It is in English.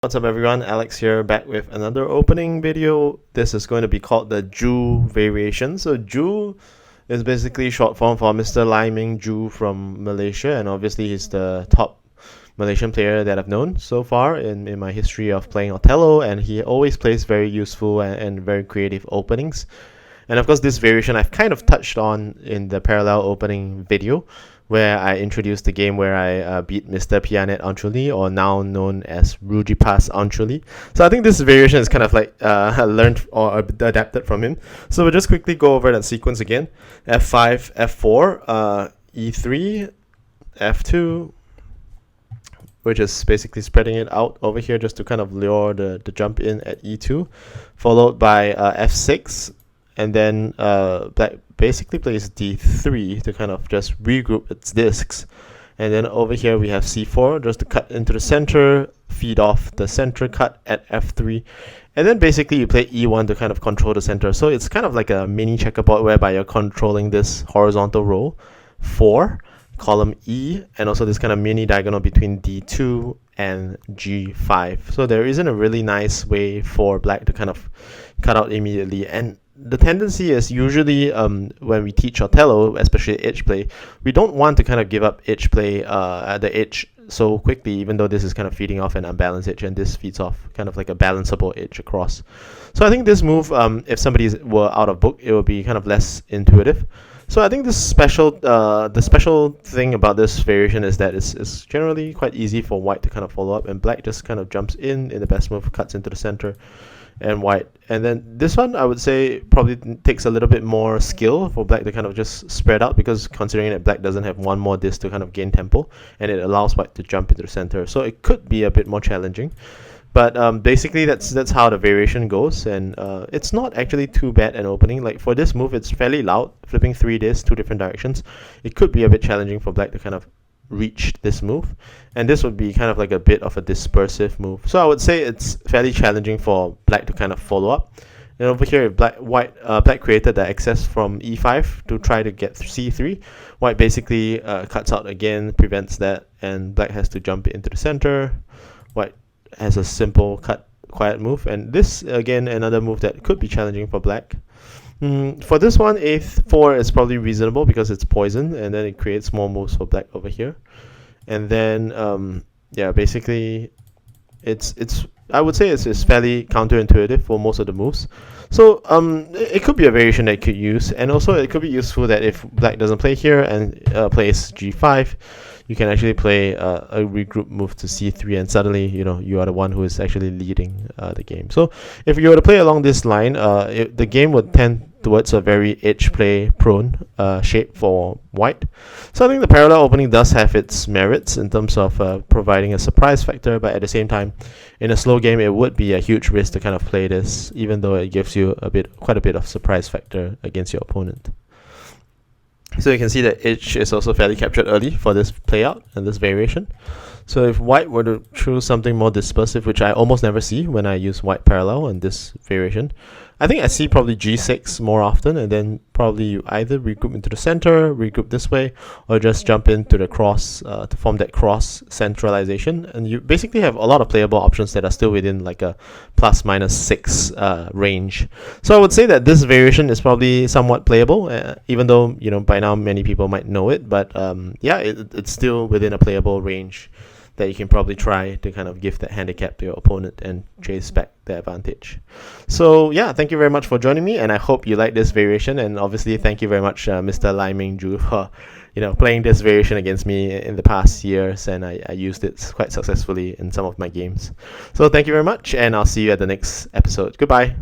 What's up everyone, Alex here, back with another opening video. This is going to be called the Ju variation. So Ju is basically short form for Mr. Lai Ming Ju from Malaysia, and obviously he's the top Malaysian player that I've known so far in my history of playing Othello, and he always plays very useful and very creative openings. And of course this variation I've kind of touched on in the parallel opening video, where I introduced the game where I beat Mr. Pianet Anchuli, or now known as Rujipas Anchuli. So I think this variation is kind of like learned or adapted from him. So we'll just quickly go over that sequence again. F5, F4, E3, F2, which is basically spreading it out over here just to kind of lure the jump in at E2, followed by F6, and then black basically plays D3 to kind of just regroup its discs. And then over here we have C4 just to cut into the center, feed off the center cut at F3. And then basically you play E1 to kind of control the center. So it's kind of like a mini checkerboard whereby you're controlling this horizontal row 4, column E, and also this kind of mini diagonal between D2 and G5. So there isn't a really nice way for black to kind of cut out immediately. And the tendency is usually when we teach Othello, especially edge play, we don't want to kind of give up edge play at the edge so quickly, even though this is kind of feeding off an unbalanced edge, and this feeds off kind of like a balanceable edge across. So I think this move, if somebody were out of book, it would be kind of less intuitive. So I think this the special thing about this variation is that it's generally quite easy for white to kind of follow up, and black just kind of jumps in the best move, cuts into the center, and white. And then this one, I would say, probably takes a little bit more skill for black to kind of just spread out, because considering that black doesn't have one more disc to kind of gain tempo, and it allows white to jump into the center. So it could be a bit more challenging. But basically that's how the variation goes, and it's not actually too bad an opening. Like for this move, it's fairly loud, flipping 3 discs, 2 different directions. It could be a bit challenging for black to kind of reach this move, and this would be kind of like a bit of a dispersive move. So I would say it's fairly challenging for black to kind of follow up. And over here, black created the excess from E5 to try to get C3. White basically cuts out again, prevents that, and black has to jump into the center. White has a simple cut quiet move, and this again another move that could be challenging for black. For this one, A4 is probably reasonable because it's poison, and then it creates more moves for black over here. And then yeah, basically it's I would say it's fairly counterintuitive for most of the moves. So it could be a variation that you could use, and also it could be useful that if black doesn't play here and plays G5, you can actually play a regroup move to C3, and suddenly you are the one who is actually leading the game. So if you were to play along this line, the game would tend towards a very edge play prone shape for white. So I think the parallel opening does have its merits in terms of providing a surprise factor, but at the same time, in a slow game, it would be a huge risk to kind of play this, even though it gives you quite a bit of surprise factor against your opponent. So you can see that edge is also fairly captured early for this playout and this variation. So if white were to choose something more dispersive, which I almost never see when I use white parallel and this variation, I think I see probably G6 more often, and then probably you either regroup into the center, regroup this way, or just jump into the cross to form that cross centralization. And you basically have a lot of playable options that are still within like a +/6 range. So I would say that this variation is probably somewhat playable, even though by now many people might know it. But yeah, it's still within a playable range that you can probably try to kind of give that handicap to your opponent and chase back the advantage. So yeah, thank you very much for joining me, and I hope you like this variation. And obviously thank you very much Mr. Lai Ming Ju for playing this variation against me in the past years, and I used it quite successfully in some of my games. So thank you very much, and I'll see you at the next episode. Goodbye.